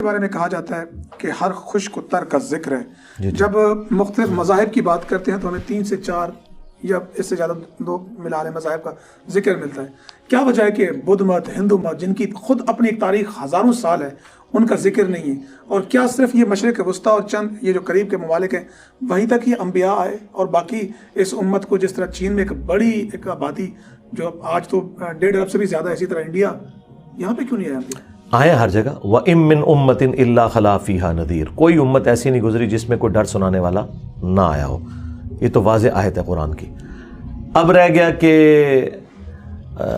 کے بارے میں کہا جاتا ہے کہ ہر خشک و تر کا ذکر ہے. جب مختلف مذاہب کی بات کرتے ہیں تو ہمیں 3 سے 4 یا اس سے زیادہ 2 ملا لیں مذاہب کا ذکر ملتا ہے. کیا وجہ ہے کہ بدھ مت، ہندو مت، جن کی خود اپنی ایک تاریخ ہزاروں سال ہے، ان کا ذکر نہیں ہے؟ اور کیا صرف یہ مشرق وسطیٰ اور چند یہ جو قریب کے ممالک ہیں وہیں تک ہی انبیاء آئے، اور باقی اس امت کو جس طرح چین میں ایک بڑی ایک آبادی جو آج تو 1.5 ارب سے بھی زیادہ ہے، اسی طرح انڈیا، یہاں پہ کیوں نہیں آیا؟ آئے ہر جگہ. وَإِن مِّن أُمَّةٍ إِلَّا خَلَا فِيهَا نَذِيرٌ. کوئی امت ایسی نہیں گزری جس میں کوئی ڈر سنانے والا نہ آیا ہو. یہ تو واضح آیت ہے قرآن کی. اب رہ گیا کہ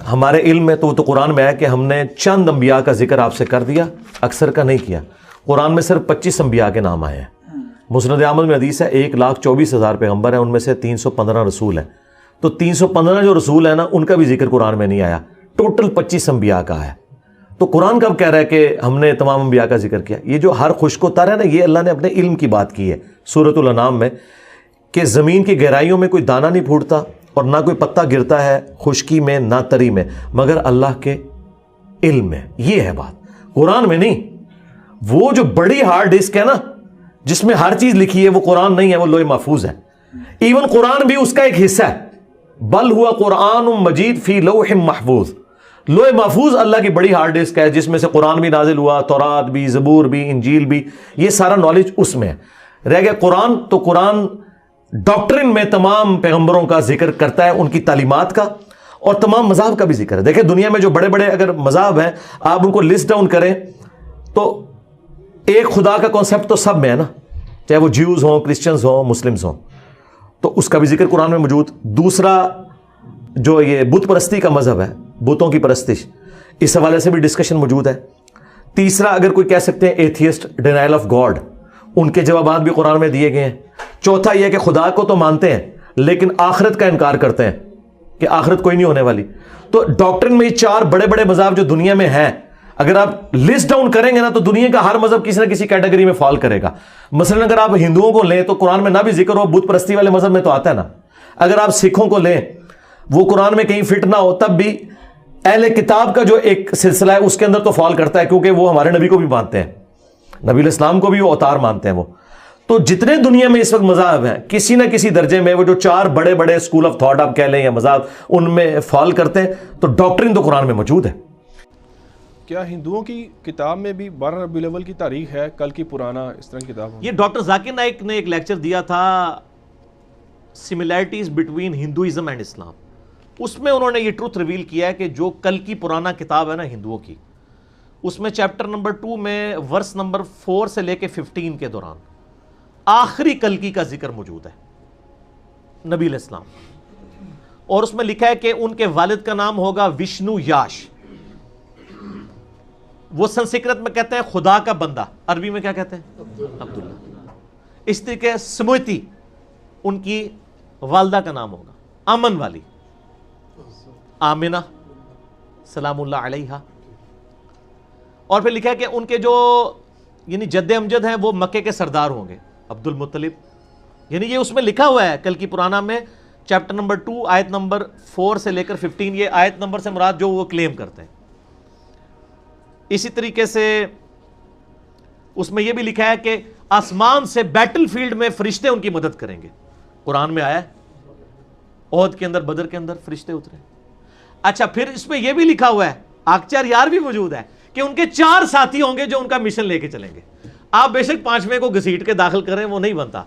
ہمارے علم میں تو قرآن میں ہے کہ ہم نے چند انبیاء کا ذکر آپ سے کر دیا، اکثر کا نہیں کیا. قرآن میں صرف 25 انبیاء کے نام آئے ہیں. مسند احمد میں حدیث ہے 1,24,000 پیغمبر ہیں، ان میں سے 315 رسول ہیں. تو 315 جو رسول ہیں نا، ان کا بھی ذکر قرآن میں نہیں آیا. ٹوٹل 25 انبیاء کا ہے. تو قرآن کب کہہ رہا ہے کہ ہم نے تمام انبیاء کا ذکر کیا؟ یہ جو ہر خشک و تر ہے نا، یہ اللہ نے اپنے علم کی بات کی ہے سورۃ الانعام میں، کہ زمین کی گہرائیوں میں کوئی دانہ نہیں پھوٹتا اور نہ کوئی پتا گرتا ہے خشکی میں نہ تری میں، مگر اللہ کے علم میں. یہ ہے بات، قرآن میں نہیں. وہ جو بڑی ہارڈ ڈسک ہے نا جس میں ہر چیز لکھی ہے، وہ قرآن نہیں ہے، وہ لوح محفوظ ہے. ایون قرآن بھی اس کا ایک حصہ ہے. بل ہوا قرآن مجید فی لوح محفوظ. لوح محفوظ اللہ کی بڑی ہارڈ ڈسک ہے جس میں سے قرآن بھی نازل ہوا، تورات بھی، زبور بھی، انجیل بھی، یہ سارا نالج اس میں ہے. رہ گیا قرآن. تو قرآن ڈاکٹرن میں تمام پیغمبروں کا ذکر کرتا ہے، ان کی تعلیمات کا، اور تمام مذاہب کا بھی ذکر ہے. دیکھیں دنیا میں جو بڑے بڑے اگر مذاہب ہیں، آپ ان کو لسٹ ڈاؤن کریں تو ایک خدا کا کانسیپٹ تو سب میں ہے نا، چاہے وہ جیوز ہوں، کرسچنز ہوں، مسلمز ہوں، تو اس کا بھی ذکر قرآن میں موجود. دوسرا جو یہ بت پرستی کا مذہب ہے، بتوں کی پرستش، اس حوالے سے بھی ڈسکشن موجود ہے. تیسرا اگر کوئی کہہ سکتے ہیں ایتھیسٹ، ڈینائل آف گاڈ، ان کے جوابات بھی قرآن میں دیے گئے ہیں. چوتھا یہ کہ خدا کو تو مانتے ہیں لیکن آخرت کا انکار کرتے ہیں کہ آخرت کوئی نہیں ہونے والی. تو ڈاکٹرن میں یہ 4 بڑے بڑے مذاہب جو دنیا میں ہیں، اگر آپ لسٹ ڈاؤن کریں گے نا تو دنیا کا ہر مذہب کسی نہ کسی کیٹیگری میں فال کرے گا. مثلا اگر آپ ہندوؤں کو لیں تو قرآن میں نہ بھی ذکر ہو، بت پرستی والے مذہب میں تو آتا ہے نا. اگر آپ سکھوں کو لیں، وہ قرآن میں کہیں فٹ نہ ہو، تب بھی اہل کتاب کا جو ایک سلسلہ ہے اس کے اندر تو فال کرتا ہے، کیونکہ وہ ہمارے نبی کو بھی مانتے ہیں، نبی علیہ السلام کو بھی وہ اوتار مانتے ہیں وہ. تو جتنے دنیا میں اس وقت مذاہب ہیں، کسی نہ کسی درجے میں وہ جو 4 بڑے بڑے اسکول آف تھاٹ آپ کہہ لیں یا مذاہب، ان میں فال کرتے ہیں. تو ڈاکٹرن تو قرآن میں موجود ہے. کیا ہندوؤں کی کتاب میں بھی 12 ربیع الاول کی تاریخ ہے، کل کی پرانا اس طرح کی کتاب؟ یہ ڈاکٹر ذاکر نائک نے ایک لیکچر دیا تھا، سملیرٹیز بٹوین ہندوازم اینڈ اسلام. اس میں انہوں نے یہ ٹروتھ ریویل کیا ہے کہ جو کل کی پرانا کتاب ہے نا ہندوؤں کی، اس میں چیپٹر نمبر 2 میں ورس نمبر 4 سے لے کے 15 کے دوران آخری کلکی کا ذکر موجود ہے، نبی علیہ السلام. اور اس میں لکھا ہے کہ ان کے والد کا نام ہوگا وشنو یاش. وہ سنسکرت میں کہتے ہیں خدا کا بندہ، عربی میں کیا کہتے ہیں؟ عبداللہ. اس طریقے سموتی ان کی والدہ کا نام ہوگا، امن والی، آمنہ سلام اللہ علیہا. اور پھر لکھا ہے کہ ان کے جو یعنی جد امجد ہیں وہ مکے کے سردار ہوں گے، عبد المطلب. یعنی یہ اس میں لکھا ہوا ہے کل کی پرانا میں چیپٹر نمبر 2 آیت نمبر 4 سے لے کر 15. یہ آیت نمبر سے مراد جو وہ کلیم کرتے ہیں. اسی طریقے سے اس میں یہ بھی لکھا ہے کہ آسمان سے بیٹل فیلڈ میں فرشتے ان کی مدد کریں گے. قرآن میں آیا ہے، احد کے اندر، بدر کے اندر فرشتے اترے. اچھا پھر اس میں یہ بھی لکھا ہوا ہے، آکچار یار بھی موجود ہے، کہ ان کے 4 ساتھی ہوں گے جو ان کا مشن لے کے چلیں گے. آپ بے شک 5ویں کو گھسیٹ کے داخل کریں، وہ نہیں بنتا،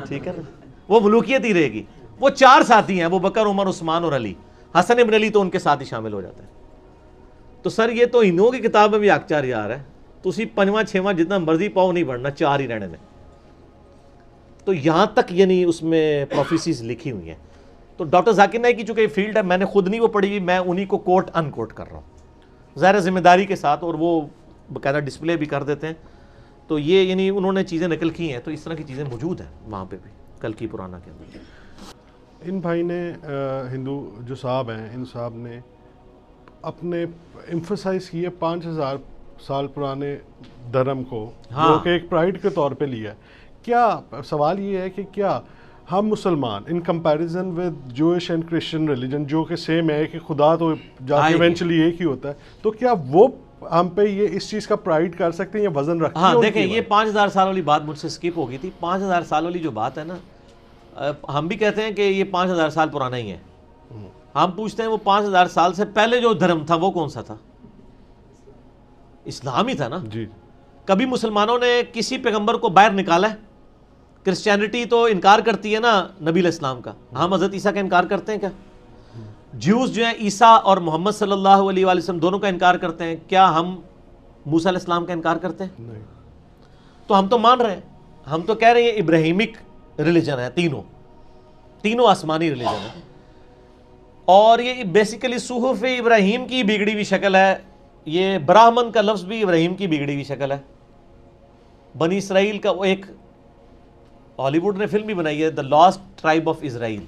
ٹھیک ہے نا، وہ ملوکیت ہی رہے گی. وہ 4 ساتھی ہیں، وہ بکر، عمر، عثمان اور علی. حسن ابن علی تو ان کے ساتھ ہی شامل ہو جاتے ہیں. تو سر یہ تو ہندوؤں کی کتاب میں بھی آکچار یار ہے، تو اسی 5واں 6واں جتنا مرضی پاؤ نہیں بڑھنا، 4 ہی رہنے میں. تو یہاں تک یعنی اس میں پروفیسیز لکھی ہوئی ہیں. تو ڈاکٹر ذاکر نائک کی چونکہ یہ فیلڈ ہے، میں نے خود نہیں وہ پڑھی ہوئی، میں انہی کو کوٹ ان کوٹ کر رہا ہوں ظاہر ذمہ داری کے ساتھ، اور وہ باقاعدہ ڈسپلے بھی کر دیتے ہیں. تو یہ یعنی انہوں نے چیزیں نقل کی ہیں، تو اس طرح کی چیزیں موجود ہیں وہاں پہ بھی کل کی پرانا کے اندر. ان بھائی نے ہندو جو صاحب ہیں، ان صاحب نے اپنے ایمفسائز کیے 5000 سال پرانے دھرم کو، جو کہ ایک پرائڈ کے طور پہ لیا ہے. کیا سوال یہ ہے کہ کیا ہم مسلمان in comparison with Jewish and Christian religion, جو کہ سیم ہے کہ خدا تو جا کے ایونچولی ایک ہی ہوتا ہے، تو کیا وہ ہم پہ یہ اس چیز کا پرائڈ کر سکتے ہیں یا وزن رکھتے ہیں؟ ہاں دیکھیں یہ 5000 سال والی بات مجھ سے سکپ ہو گئی تھی. 5000 سال والی جو بات ہے نا, ہم بھی کہتے ہیں کہ یہ 5000 سال پرانا ہی ہے. ہم پوچھتے ہیں وہ 5000 سال سے پہلے جو دھرم تھا وہ کون سا تھا؟ اسلام ہی تھا نا. جی. کبھی مسلمانوں نے کسی پیغمبر کو باہر نکالا ہے؟ کرسچینٹی تو انکار کرتی ہے نا نبی علیہ السلام کا, ہم حضرت عیسیٰ کا انکار کرتے ہیں کیا؟ جیوز جو ہیں عیسیٰ اور محمد صلی اللہ علیہ وآلہ وسلم دونوں کا انکار کرتے ہیں, کیا ہم موسیٰ علیہ السلام کا انکار کرتے ہیں؟ نہیں. تو ہم تو مان رہے ہیں, ہم تو کہہ رہے ہیں ابراہیمک ریلیجن ہے, تینوں آسمانی ریلیجن ہے, اور یہ بیسیکلی صحف ابراہیم کی بگڑی ہوئی شکل ہے. یہ براہمن کا لفظ بھی ابراہیم کی بگڑی ہوئی شکل ہے. بنی اسرائیل کا وہ ایک ہالی ووڈ نے فلم بھی بنائی ہے, the last tribe of Israel.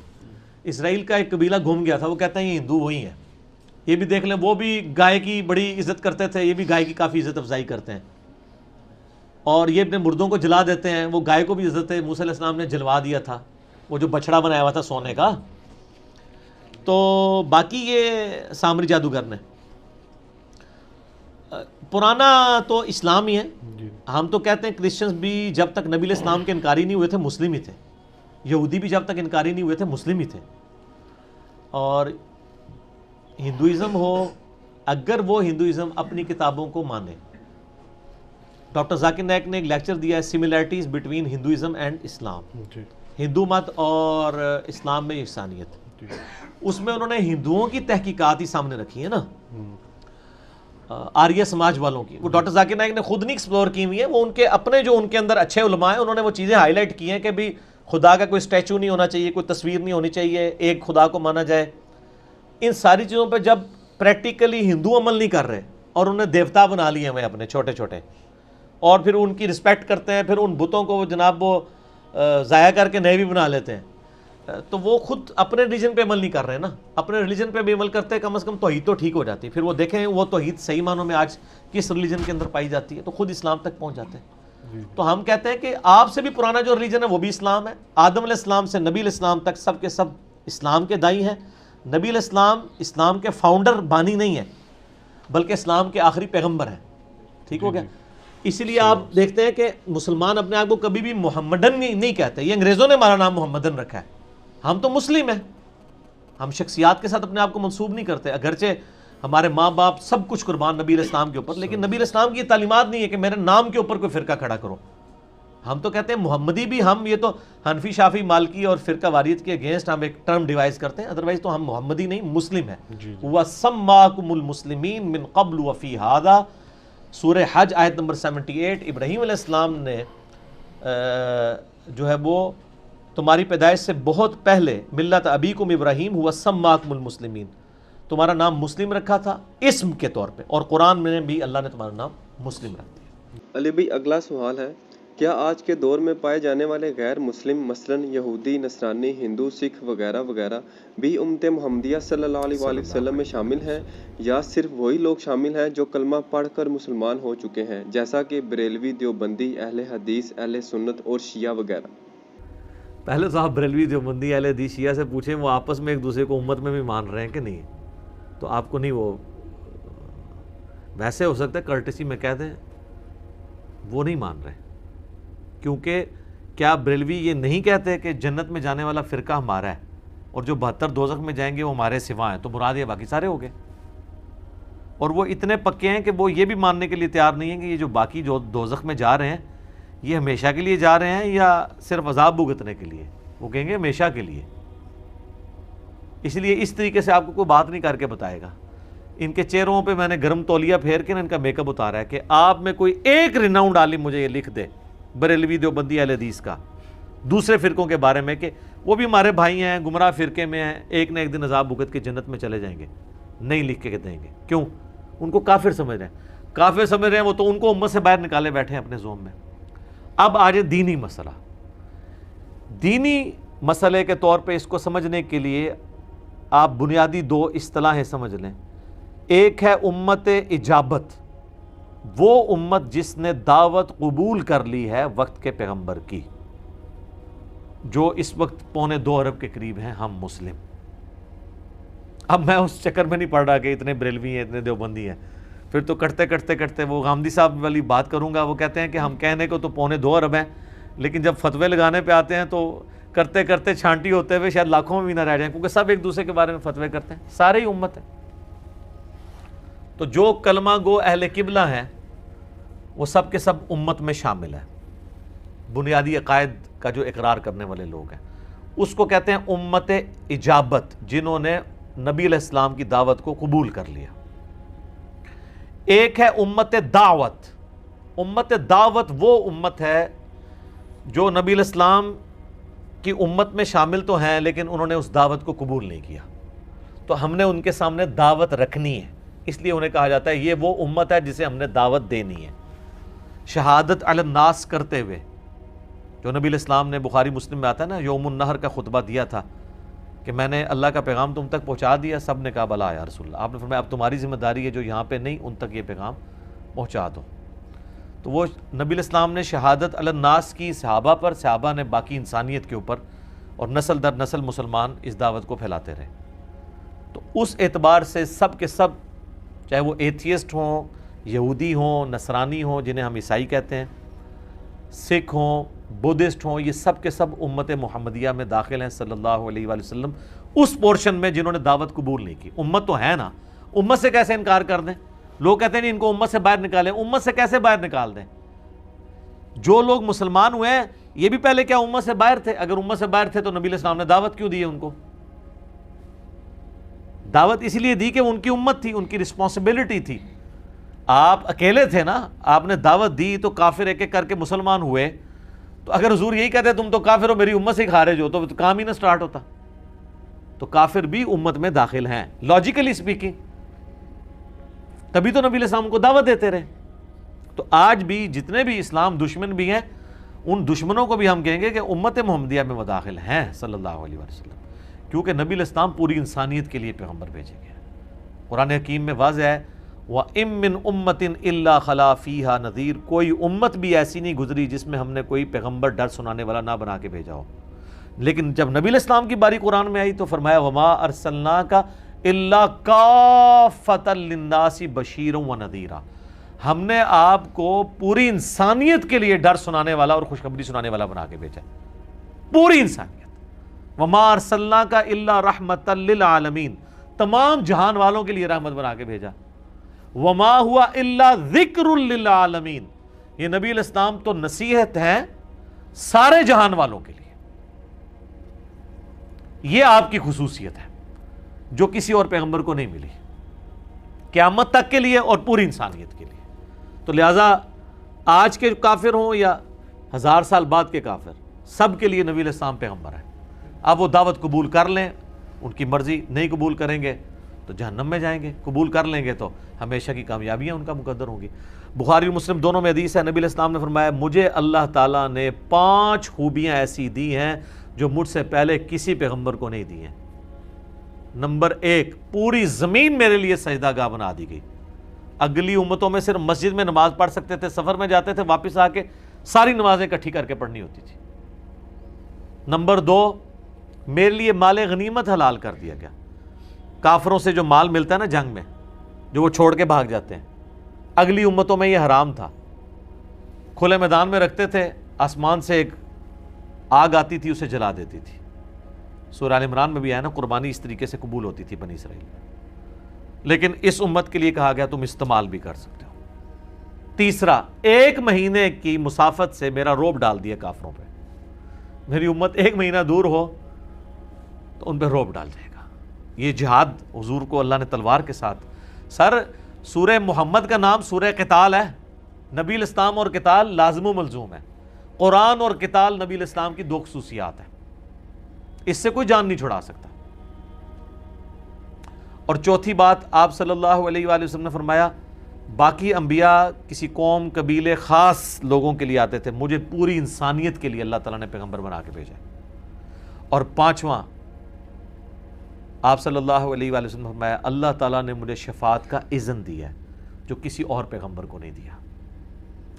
Israel کا ایک قبیلہ گم گیا تھا, وہ کہتے ہیں یہ ہندو وہی ہیں. یہ بھی دیکھ لیں, وہ بھی گائے کی بڑی عزت کرتے تھے, یہ بھی گائے کی کافی عزت افزائی کرتے ہیں, اور یہ اپنے مردوں کو جلا دیتے ہیں. وہ گائے کو بھی عزت ہے, موسیٰ علیہ السلام نے جلوا دیا تھا وہ جو بچڑا بنایا ہوا تھا سونے کا. تو باقی یہ سامری جادوگر نے, پرانا تو اسلام ہی ہے. ہم تو کہتے ہیں کرسچنز بھی جب تک نبی علیہ السلام کے انکاری نہیں ہوئے تھے مسلم ہی تھے, یہودی بھی جب تک انکاری نہیں ہوئے تھے مسلم ہی تھے. اور ہندوازم ہو, اگر وہ ہندوازم اپنی کتابوں کو مانے, ڈاکٹر ذاکر نائک نے ایک لیکچر دیا ہے سملیرٹیز بٹوین ہندوازم اینڈ اسلام, ہندو مت اور اسلام میں یکسانیت. اس میں انہوں نے ہندوؤں کی تحقیقات ہی سامنے رکھی ہیں نا, آریہ سماج والوں کی. وہ ڈاکٹر ذاکر نائک نے خود نہیں ایکسپلور کی ہوئی ہیں, وہ ان کے اپنے جو ان کے اندر اچھے علماء ہیں انہوں نے وہ چیزیں ہائی لائٹ کی ہیں کہ بھی خدا کا کوئی اسٹیچو نہیں ہونا چاہیے, کوئی تصویر نہیں ہونی چاہیے, ایک خدا کو مانا جائے. ان ساری چیزوں پہ جب پریکٹیکلی ہندو عمل نہیں کر رہے اور انہیں دیوتا بنا لیے ہوئے اپنے چھوٹے چھوٹے, اور پھر ان کی رسپیکٹ کرتے ہیں, پھر ان بتوں کو جناب وہ ضائع کر کے نئے بھی بنا لیتے ہیں, تو وہ خود اپنے ریلیجن پہ عمل نہیں کر رہے نا. اپنے ریلیجن پہ بھی عمل کرتے کم از کم توحید تو ٹھیک ہو جاتی. پھر وہ دیکھیں وہ توحید صحیح معنوں میں آج کس ریلیجن کے اندر پائی جاتی ہے, تو خود اسلام تک پہنچ جاتے ہیں. تو ہم کہتے ہیں کہ آپ سے بھی پرانا جو ریلیجن ہے وہ بھی اسلام ہے. آدم علیہ السلام سے نبی علیہ السلام تک سب کے سب اسلام کے دائی ہیں. نبی علیہ السلام اسلام کے فاؤنڈر بانی نہیں ہیں بلکہ اسلام کے آخری پیغمبر ہیں. ٹھیک ہو گیا. اسی لیے آپ دیکھتے ہیں کہ مسلمان اپنے آپ کو کبھی بھی محمدن نہیں کہتے, یہ انگریزوں نے ہمارا نام محمدن رکھا ہے. ہم تو مسلم ہیں, ہم شخصیات کے ساتھ اپنے آپ کو منسوب نہیں کرتے, اگرچہ ہمارے ماں باپ سب کچھ قربان نبی علیہ السلام کے اوپر, لیکن نبی علیہ السلام کی یہ تعلیمات نہیں ہے کہ میرے نام کے اوپر کوئی فرقہ کھڑا کرو. ہم تو کہتے ہیں محمدی بھی, ہم یہ تو حنفی شافی مالکی اور فرقہ واریت کے اگینسٹ ہم ایک ٹرم ڈیوائز کرتے ہیں, ادروائز تو ہم محمدی نہیں مسلم ہیں. وَسَمَّاكُمُ الْمُسْلِمِينَ مِن قَبْلُ وَفِي هَذَا, سورہ حج آیت نمبر 78. ابراہیم علیہ السلام نے جو ہے وہ تمہاری پیدائش سے بہت پہلے ملت ابیکم ابراہیم ہوا سماکم المسلمین, تمہارا نام مسلم رکھا تھا اسم کے طور پہ, اور قرآن میں بھی اللہ نے تمہارا نام مسلم رکھ دیا. علی بھائی اگلا سوال ہے, کیا آج کے دور میں پائے جانے والے غیر مسلم مثلاً یہودی, نصرانی, ہندو, سکھ وغیرہ وغیرہ بھی امت محمدیہ صلی اللہ علیہ وآلہ وسلم میں شامل ہیں, یا صرف وہی لوگ شامل ہیں جو کلمہ پڑھ کر مسلمان ہو چکے ہیں جیسا کہ بریلوی, دیوبندی, اہل حدیث, اہل سنت اور شیعہ وغیرہ؟ پہلے تو آپ بریلوی, دیوبندی, اہل حدیث, شیعہ سے پوچھیں وہ آپس میں ایک دوسرے کو امت میں بھی مان رہے ہیں کہ نہیں, تو آپ کو نہیں, وہ ویسے ہو سکتا ہے کرٹسی میں کہہ دیں وہ نہیں مان رہے. کیونکہ کیا بریلوی یہ نہیں کہتے کہ جنت میں جانے والا فرقہ ہمارا ہے اور جو 72 دوزخ میں جائیں گے وہ ہمارے سوا ہیں, تو مراد یہ باقی سارے ہو گئے. اور وہ اتنے پکے ہیں کہ وہ یہ بھی ماننے کے لیے تیار نہیں ہیں کہ یہ جو باقی جو دوزخ میں جا رہے ہیں یہ ہمیشہ کے لیے جا رہے ہیں یا صرف عذاب بھگتنے کے لیے. وہ کہیں گے ہمیشہ کے لیے. اس لیے اس طریقے سے آپ کو کوئی بات نہیں کر کے بتائے گا. ان کے چہروں پہ میں نے گرم تولیہ پھیر کے ان کا میک اپ اتارا ہے کہ آپ میں کوئی ایک ریناؤنڈ عالم مجھے یہ لکھ دے بریلوی, دیوبندی, اہل حدیث کا دوسرے فرقوں کے بارے میں کہ وہ بھی ہمارے بھائی ہیں, گمراہ فرقے میں ہیں, ایک نہ ایک دن عذاب بھگت کے جنت میں چلے جائیں گے. نہیں لکھ کے دیں گے. کیوں؟ ان کو کافر سمجھ رہے ہیں. کافر سمجھ رہے ہیں وہ تو ان کو امت سے باہر نکالے بیٹھے ہیں اپنے زوم میں. اب آج دینی مسئلہ, دینی مسئلے کے طور پہ اس کو سمجھنے کے لیے آپ بنیادی 2 اصطلاحیں سمجھ لیں. ایک ہے امت اجابت, وہ امت جس نے دعوت قبول کر لی ہے وقت کے پیغمبر کی, جو اس وقت 2.25 ارب کے قریب ہیں ہم مسلم. اب میں اس چکر میں نہیں پڑ رہا کہ اتنے بریلوی ہیں, اتنے دیوبندی ہیں. پھر تو کرتے وہ غامدی صاحب والی بات کروں گا، وہ کہتے ہیں کہ ہم کہنے کو تو 2.25 ارب ہیں، لیکن جب فتوے لگانے پہ آتے ہیں تو کرتے چھانٹی ہوتے ہوئے شاید لاکھوں میں بھی نہ رہ جائیں، کیونکہ سب ایک دوسرے کے بارے میں فتوے کرتے ہیں، سارے ہی امت ہیں۔ تو جو کلمہ گو اہل قبلہ ہیں وہ سب کے سب امت میں شامل ہیں، بنیادی عقائد کا جو اقرار کرنے والے لوگ ہیں، اس کو کہتے ہیں امت اجابت، جنہوں نے نبی علیہ السلام کی دعوت کو قبول کر لیا۔ ایک ہے امت دعوت۔ امت دعوت وہ امت ہے جو نبی علیہ السلام کی امت میں شامل تو ہیں لیکن انہوں نے اس دعوت کو قبول نہیں کیا، تو ہم نے ان کے سامنے دعوت رکھنی ہے، اس لیے انہیں کہا جاتا ہے یہ وہ امت ہے جسے ہم نے دعوت دینی ہے۔ شہادت علی الناس کرتے ہوئے، جو نبی علیہ السلام نے بخاری مسلم میں آتا ہے نا، یوم النہر کا خطبہ دیا تھا کہ میں نے اللہ کا پیغام تم تک پہنچا دیا، سب نے کہا بلا یا رسول اللہ۔ آپ نے فرمایا اب تمہاری ذمہ داری ہے جو یہاں پہ نہیں ان تک یہ پیغام پہنچا دو۔ تو وہ نبی علیہ السلام نے شہادت علی الناس کی صحابہ پر، صحابہ نے باقی انسانیت کے اوپر، اور نسل در نسل مسلمان اس دعوت کو پھیلاتے رہے۔ تو اس اعتبار سے سب کے سب، چاہے وہ ایتھیسٹ ہوں، یہودی ہوں، نصرانی ہوں جنہیں ہم عیسائی کہتے ہیں، سکھ ہوں، بدھسٹ ہوں، یہ سب کے سب امت محمدیہ میں داخل ہیں صلی اللہ علیہ وآلہ وسلم، اس پورشن میں جنہوں نے دعوت قبول نہیں کی۔ امت تو ہے نا، امت سے کیسے انکار کر دیں؟ لوگ کہتے ہیں نہیں ان کو امت سے باہر نکالیں، امت سے کیسے باہر نکال دیں؟ جو لوگ مسلمان ہوئے ہیں یہ بھی پہلے کیا امت سے باہر تھے؟ اگر امت سے باہر تھے تو نبی علیہ السلام نے دعوت کیوں دی ہے ان کو؟ دعوت اس لیے دی کہ وہ ان کی امت تھی، ان کی رسپانسبلٹی تھی۔ آپ اکیلے تھے نا، آپ نے دعوت دی تو کافر ایک ایک کر کے مسلمان ہوئے، تو اگر حضور یہی کہتے تم تو کافر ہو، میری امت سے خارج ہو، تو کام ہی نہ سٹارٹ ہوتا۔ تو کافر بھی امت میں داخل ہیں لاجیکلی سپیکنگ، تبھی تو نبی علیہ السلام کو دعوت دیتے رہے۔ تو آج بھی جتنے بھی اسلام دشمن بھی ہیں، ان دشمنوں کو بھی ہم کہیں گے کہ امت محمدیہ میں وہ داخل ہیں صلی اللہ علیہ وسلم، کیونکہ نبی علیہ السلام پوری انسانیت کے لیے پیغمبر بھیجے گئے ہیں۔ قرآن حکیم میں واضح ہے وَإِن مِّن أُمَّةٍ إِلَّا خَلَا فِيهَا نَذِيرٌ، کوئی امت بھی ایسی نہیں گزری جس میں ہم نے کوئی پیغمبر ڈر سنانے والا نہ بنا کے بھیجا ہو۔ لیکن جب نبی علیہ السلام کی باری قرآن میں آئی تو فرمایا وَمَا أَرْسَلْنَاكَ إِلَّا كَافَّةً لِلنَّاسِ بَشِيرًا وَنَذِيرًا، ہم نے آپ کو پوری انسانیت کے لیے ڈر سنانے والا اور خوشخبری سنانے والا بنا کے بھیجا، پوری انسانیت۔ وَمَا أَرْسَلْنَاكَ إِلَّا رَحْمَةً لِلْعَالَمِينَ، تمام جہان والوں کے لیے رحمت بنا کے بھیجا۔ وَمَا هُوَ إِلَّا ذِكْرٌ لِلْعَالَمِينَ، یہ نبی علیہ السلام تو نصیحت ہے سارے جہان والوں کے لیے۔ یہ آپ کی خصوصیت ہے جو کسی اور پیغمبر کو نہیں ملی، قیامت تک کے لیے اور پوری انسانیت کے لیے۔ تو لہٰذا آج کے کافر ہوں یا 1000 سال بعد کے کافر، سب کے لیے نبی علیہ السلام پیغمبر ہے۔ اب وہ دعوت قبول کر لیں، ان کی مرضی، نہیں قبول کریں گے تو جہنم میں جائیں گے، قبول کر لیں گے تو ہمیشہ کی کامیابیاں ان کا مقدر ہوں گی۔ بخاری اور مسلم دونوں میں حدیث ہے، نبی علیہ السلام نے فرمایا مجھے اللہ تعالیٰ نے 5 خوبیاں ایسی دی ہیں جو مجھ سے پہلے کسی پیغمبر کو نہیں دی ہیں۔ نمبر 1، پوری زمین میرے لیے سجدہ گاہ بنا دی گئی۔ اگلی امتوں میں صرف مسجد میں نماز پڑھ سکتے تھے، سفر میں جاتے تھے، واپس آ کے ساری نمازیں اکٹھی کر کے پڑھنی ہوتی تھی۔ نمبر 2، میرے لیے مال غنیمت حلال کر دیا گیا۔ کافروں سے جو مال ملتا ہے نا جنگ میں، جو وہ چھوڑ کے بھاگ جاتے ہیں، اگلی امتوں میں یہ حرام تھا، کھلے میدان میں رکھتے تھے، آسمان سے ایک آگ آتی تھی اسے جلا دیتی تھی۔ سورہ آل عمران میں بھی ہے نا، قربانی اس طریقے سے قبول ہوتی تھی بنی اسرائیل میں، لیکن اس امت کے لیے کہا گیا تم استعمال بھی کر سکتے ہو۔ تیسرا، 1 مہینے کی مسافت سے میرا روب ڈال دیا کافروں پہ، میری امت 1 مہینہ دور ہو تو ان پہ روب ڈال جائے گا۔ یہ جہاد حضور کو اللہ نے تلوار کے ساتھ، سر سورہ محمد کا نام سورہ قتال ہے، نبی علیہ السلام اور قتال لازم و ملزوم ہے۔ قرآن اور قتال نبی علیہ السلام کی 2 خصوصیات ہیں، اس سے کوئی جان نہیں چھڑا سکتا۔ اور چوتھی بات، آپ صلی اللہ علیہ وآلہ وسلم نے فرمایا باقی انبیاء کسی قوم، قبیلے، خاص لوگوں کے لیے آتے تھے، مجھے پوری انسانیت کے لیے اللہ تعالیٰ نے پیغمبر بنا کے بھیجا۔ اور 5واں، آپ صلی اللہ علیہ وآلہ وسلم نے فرمایا اللہ تعالیٰ نے مجھے شفاعت کا اذن دیا ہے جو کسی اور پیغمبر کو نہیں دیا۔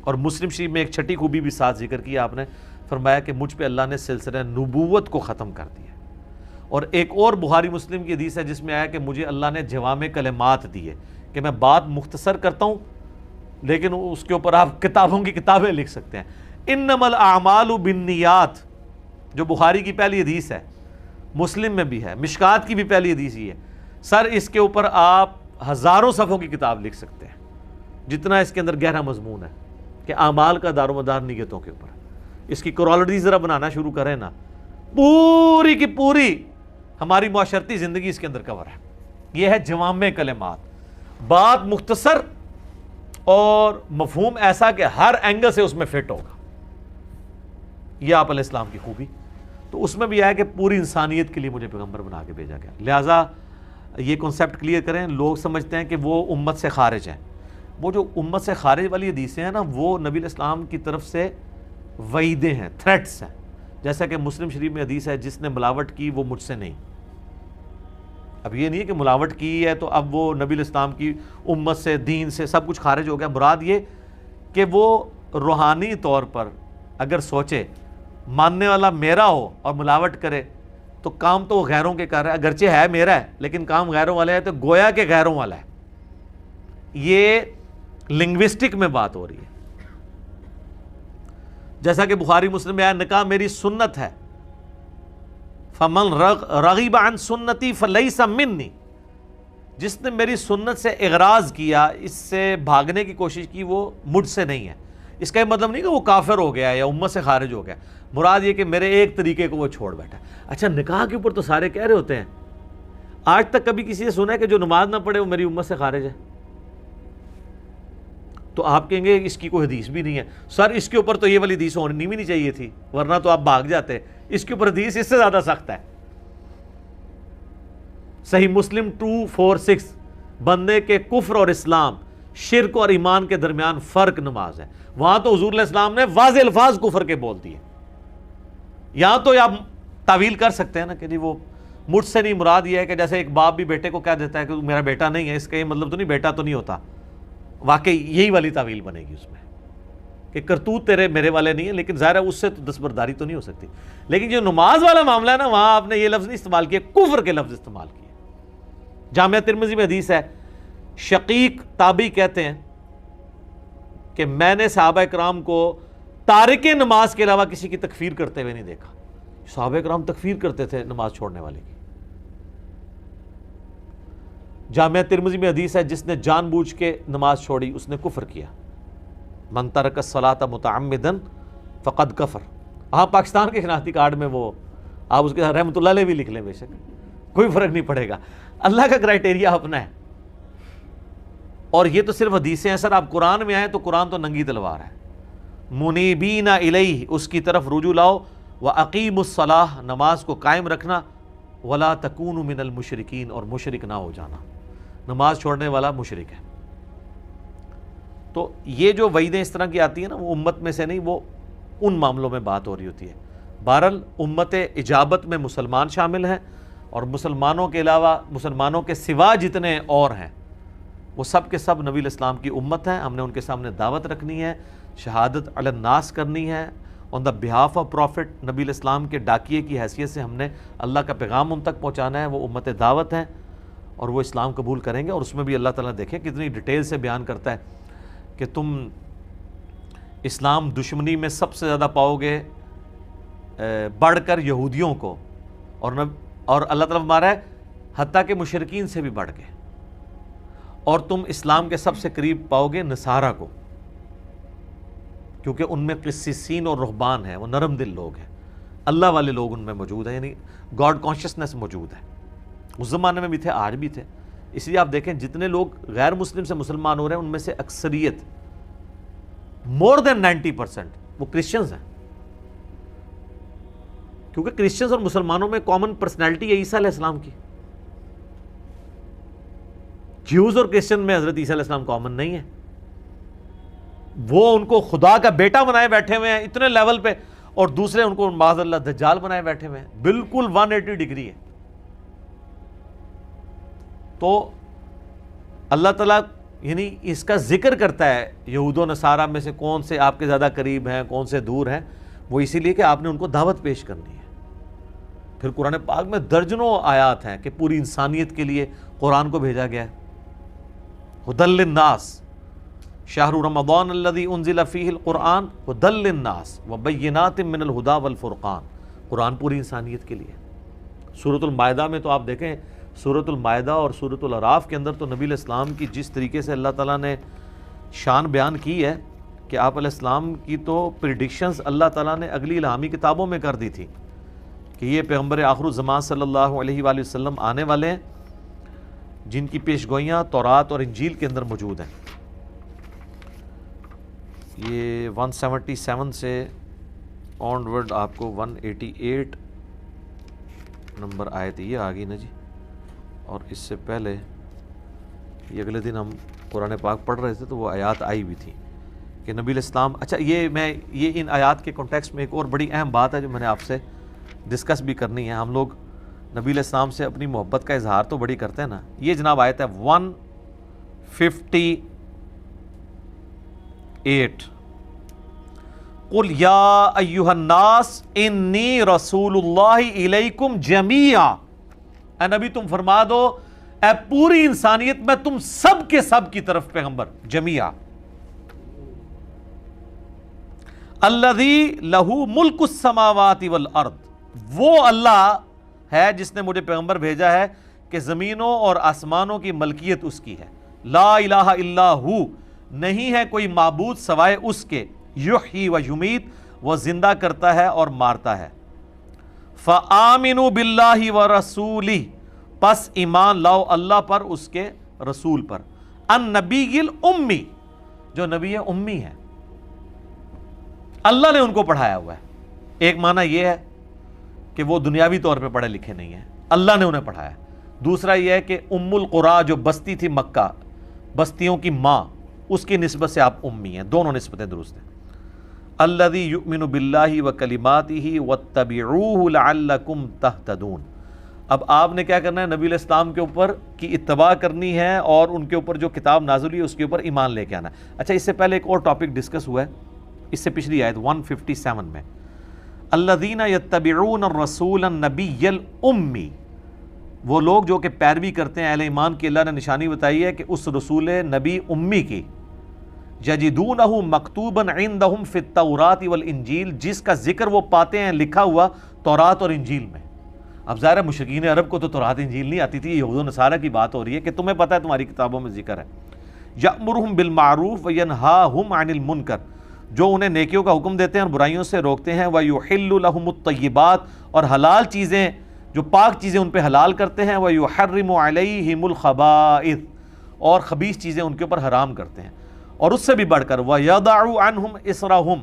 اور مسلم شریف میں ایک چھٹی خوبی بھی ساتھ ذکر کی آپ نے، فرمایا کہ مجھ پہ اللہ نے سلسلہ نبوت کو ختم کر دیا، اور ایک اور بخاری مسلم کی حدیث ہے جس میں آیا کہ مجھے اللہ نے جوامع کلمات دیے کہ میں بات مختصر کرتا ہوں لیکن اس کے اوپر آپ کتابوں کی کتابیں لکھ سکتے ہیں. انما الاعمال بالنیات جو بخاری کی پہلی حدیث ہے, مسلم میں بھی ہے, مشکات کی بھی پہلی حدیث ہی ہے. سر اس کے اوپر آپ ہزاروں صفحوں کی کتاب لکھ سکتے ہیں, جتنا اس کے اندر گہرا مضمون ہے کہ اعمال کا دار و مدار نیتوں کے اوپر. اس کی کرالٹی ذرا بنانا شروع کریں نا, پوری کی پوری ہماری معاشرتی زندگی اس کے اندر کور ہے. یہ ہے جوامع کلمات, بات مختصر اور مفہوم ایسا کہ ہر اینگل سے اس میں فٹ ہوگا. یہ آپ علیہ السلام کی خوبی. تو اس میں بھی آیا کہ پوری انسانیت کے لیے مجھے پیغمبر بنا کے بھیجا گیا. لہٰذا یہ کنسیپٹ کلیئر کریں. لوگ سمجھتے ہیں کہ وہ امت سے خارج ہیں. وہ جو امت سے خارج والی حدیثیں ہیں نا, وہ نبی علیہ السلام کی طرف سے وعیدیں ہیں, تھریٹس ہیں. جیسا کہ مسلم شریف میں حدیث ہے جس نے ملاوٹ کی وہ مجھ سے نہیں. اب یہ نہیں ہے کہ ملاوٹ کی ہے تو اب وہ نبی علیہ السلام کی امت سے, دین سے سب کچھ خارج ہو گیا. مراد یہ کہ وہ روحانی طور پر اگر سوچے ماننے والا میرا ہو اور ملاوٹ کرے تو کام تو وہ غیروں کے کر رہا ہے. اگرچہ ہے میرا ہے لیکن کام غیروں والا ہے تو گویا کہ غیروں والا ہے. یہ لنگوسٹک میں بات ہو رہی ہے. جیسا کہ بخاری مسلم میں آیا نکاح میری سنت ہے, فمن رغب عن سنتی فلیس منی, جس نے میری سنت سے اغراض کیا, اس سے بھاگنے کی کوشش کی, وہ مجھ سے نہیں ہے. اس کا یہ مطلب نہیں کہ وہ کافر ہو گیا یا امت سے خارج ہو گیا. مراد یہ کہ میرے ایک طریقے کو وہ چھوڑ بیٹھا. اچھا نکاح کے اوپر تو سارے کہہ رہے ہوتے ہیں, آج تک کبھی کسی نے سنا ہے کہ جو نماز نہ پڑھے وہ میری امت سے خارج ہے؟ تو آپ کہیں گے اس کی کوئی حدیث بھی نہیں ہے. سر اس کے اوپر تو یہ والی حدیث ہونی بھی نہیں چاہیے تھی ورنہ تو آپ بھاگ جاتے. اس کے اوپر حدیث اس سے زیادہ سخت ہے. صحیح مسلم 246, بندے کے کفر اور اسلام, شرک اور ایمان کے درمیان فرق نماز ہے. وہاں تو حضور علیہ السلام نے واضح الفاظ کفر کے بول دیے. یہاں تو آپ تعویل کر سکتے ہیں نا کہ جی وہ مجھ سے نہیں. مراد یہ ہے کہ جیسے ایک باپ بھی بیٹے کو کہہ دیتا ہے کہ میرا بیٹا نہیں ہے, اس کا یہ مطلب تو نہیں بیٹا تو نہیں ہوتا. واقعی یہی والی تعویل بنے گی اس میں کہ کرتوت تیرے میرے والے نہیں ہیں, لیکن ظاہر ہے اس سے تو دستبرداری تو نہیں ہو سکتی. لیکن جو نماز والا معاملہ ہے نا, وہاں آپ نے یہ لفظ نہیں استعمال کیا, کفر کے لفظ استعمال کیے. جامعہ ترمذی میں حدیث ہے, شقیق تابعی کہتے ہیں کہ میں نے صحابہ کرام کو تارک نماز کے علاوہ کسی کی تکفیر کرتے ہوئے نہیں دیکھا. صحابہ کرام تکفیر کرتے تھے نماز چھوڑنے والے کی. جامعہ ترمذی میں حدیث ہے جس نے جان بوجھ کے نماز چھوڑی اس نے کفر کیا. من ترک الصلاۃ متعمدا فقد کفر. ہاں پاکستان کے شناختی کارڈ میں وہ آپ اس کے ساتھ رحمۃ اللہ علیہ بھی لکھ لیں, بے شک کوئی فرق نہیں پڑے گا. اللہ کا کرائٹیریا اپنا ہے. اور یہ تو صرف حدیثیں ہیں سر. آپ قرآن میں آئیں تو قرآن تو ننگی تلوار ہے. منیبین الیہ, اس کی طرف رجوع لاؤ. واقیموا الصلاۃ, نماز کو قائم رکھنا. ولا تکونوا من المشرکین, اور مشرک نہ ہو جانا. نماز چھوڑنے والا مشرک ہے. تو یہ جو وعیدیں اس طرح کی آتی ہیں نا, وہ امت میں سے نہیں, وہ ان معاملوں میں بات ہو رہی ہوتی ہے. بہرحال امت اجابت میں مسلمان شامل ہیں, اور مسلمانوں کے علاوہ مسلمانوں کے سوا جتنے اور ہیں وہ سب کے سب نبی علیہ السلام کی امت ہیں. ہم نے ان کے سامنے دعوت رکھنی ہے, شہادت علی الناس کرنی ہے. آن دا بہاف آف پروفٹ نبی علیہ السلام کے ڈاکیے کی حیثیت سے ہم نے اللہ کا پیغام ان تک پہنچانا ہے. وہ امت دعوت ہیں اور وہ اسلام قبول کریں گے. اور اس میں بھی اللہ تعالیٰ دیکھیں کتنی ڈیٹیل سے بیان کرتا ہے کہ تم اسلام دشمنی میں سب سے زیادہ پاؤ گے بڑھ کر یہودیوں کو, اور اللہ تعالیٰ ہمارا ہے حتیٰ کہ مشرکین سے بھی بڑھ کے. اور تم اسلام کے سب سے قریب پاؤ گے نصارہ کو, کیونکہ ان میں قسیسین اور رہبان ہیں, وہ نرم دل لوگ ہیں, اللہ والے لوگ ان میں موجود ہیں, یعنی گاڈ کانشیسنس موجود ہے. اس زمانے میں بھی تھے, آج بھی تھے. اس لیے آپ دیکھیں جتنے لوگ غیر مسلم سے مسلمان ہو رہے ہیں ان میں سے اکثریت مور دین 90% وہ کرسچنز ہیں. کیونکہ کرسچنز اور مسلمانوں میں کامن پرسنالٹی ہے عیسیٰ علیہ السلام کی. جیوز اور کرسچن میں حضرت عیسیٰ علیہ السلام کامن نہیں ہے. وہ ان کو خدا کا بیٹا بنائے بیٹھے ہوئے ہیں اتنے لیول پہ, اور دوسرے ان کو معاذ اللہ دجال بنائے بیٹھے ہوئے ہیں. بالکل 180 ڈگری ہے. تو اللہ تعالیٰ یعنی اس کا ذکر کرتا ہے یہود و نصارہ میں سے کون سے آپ کے زیادہ قریب ہیں, کون سے دور ہیں. وہ اسی لیے کہ آپ نے ان کو دعوت پیش کرنی ہے. پھر قرآن پاک میں درجنوں آیات ہیں کہ پوری انسانیت کے لیے قرآن کو بھیجا گیا ہے. ہدی للناس شہر رمضان الذی انزل فیہ القرآن ہدی للناس وبینات من الہدی والفرقان. قرآن پوری انسانیت کے لیے. سورۃ المائدہ میں تو آپ دیکھیں، سورۃ المائدہ اور سورۃ الاعراف کے اندر تو نبی علیہ السلام کی جس طریقے سے اللہ تعالیٰ نے شان بیان کی ہے کہ آپ علیہ السلام کی تو پریڈکشنز اللہ تعالیٰ نے اگلی الہامی کتابوں میں کر دی تھی کہ یہ پیغمبر آخر الزمان صلی اللہ علیہ وآلہ وسلم آنے والے ہیں، جن کی پیشگوئیاں تورات اور انجیل کے اندر موجود ہیں. یہ 177 سے آن ورڈ آپ کو 188 نمبر آئے تھے، یہ آ گئی نا جی. اور اس سے پہلے یہ اگلے دن ہم قرآن پاک پڑھ رہے تھے تو وہ آیات آئی بھی تھی کہ نبی علیہ السلام. اچھا یہ ان آیات کے کانٹیکسٹ میں ایک اور بڑی اہم بات ہے جو میں نے آپ سے ڈسکس بھی کرنی ہے. ہم لوگ نبی علیہ السلام سے اپنی محبت کا اظہار تو بڑی کرتے ہیں نا. یہ جناب آیت ہے 158 قل یا ایہا الناس انی رسول اللہ الیکم جمیعا. اے نبی تم فرما دو اے پوری انسانیت میں تم سب کے سب کی طرف پیغمبر. جمیعا الذی لہ ملک السماوات والارض. وہ اللہ ہے جس نے مجھے پیغمبر بھیجا ہے کہ زمینوں اور آسمانوں کی ملکیت اس کی ہے. لا الہ الا ہو، نہیں ہے کوئی معبود سوائے اس کے. یحیی و یمیت، وہ زندہ کرتا ہے اور مارتا ہے. فآمنوا باللہ ورسولہ، پس ایمان لاؤ اللہ پر، اس کے رسول پر. النبی الامی، جو نبی امی ہے، اللہ نے ان کو پڑھایا ہوا ہے. ایک معنی یہ ہے کہ وہ دنیاوی طور پہ پڑھے لکھے نہیں ہیں، اللہ نے انہیں پڑھایا. دوسرا یہ ہے کہ ام القریٰ جو بستی تھی مکہ، بستیوں کی ماں، اس کی نسبت سے آپ امی ہیں. دونوں نسبتیں درست ہیں. الذی یؤمن باللہ وکلماتہ واتبعوہ لعلکم تہتدون. اب آپ نے کیا کرنا ہے؟ نبی علیہ السلام کے اوپر کی اتباع کرنی ہے اور ان کے اوپر جو کتاب نازل ہوئی ہے اس کے اوپر ایمان لے کے آنا ہے. اچھا، اس سے پہلے ایک اور ٹاپک ڈسکس ہوا ہے، اس سے پچھلی آیت 157 میں، الذین یتبعون الرسول النبی الامی. وہ لوگ جو کہ پیروی کرتے ہیں اہل ایمان کی، اللہ نے نشانی بتائی ہے کہ اس رسول نبی امی کی. یجدونہ مکتوبا عندہم فی التوراۃ والانجیل، جس کا ذکر وہ پاتے ہیں لکھا ہوا تورات اور انجیل میں. اب ظاہر ہے مشرکین عرب کو تو تورات انجیل نہیں آتی تھی، یہود و نصارہ کی بات ہو رہی ہے کہ تمہیں پتہ ہے تمہاری کتابوں میں ذکر ہے. یأمرہم بالمعروف وینہاہم عن المنکر، جو انہیں نیکیوں کا حکم دیتے ہیں اور برائیوں سے روکتے ہیں. وَيُحِلُّ لَهُمُ الطَّيِّبَاتِ، اور حلال چیزیں جو پاک چیزیں ان پہ حلال کرتے ہیں. وَيُحَرِّمُ عَلَيْهِمُ الْخَبَائِثِ، اور خبیث چیزیں ان کے اوپر حرام کرتے ہیں. اور اس سے بھی بڑھ کر وَيَضَعُ عَنْهُمْ إِصْرَهُمْ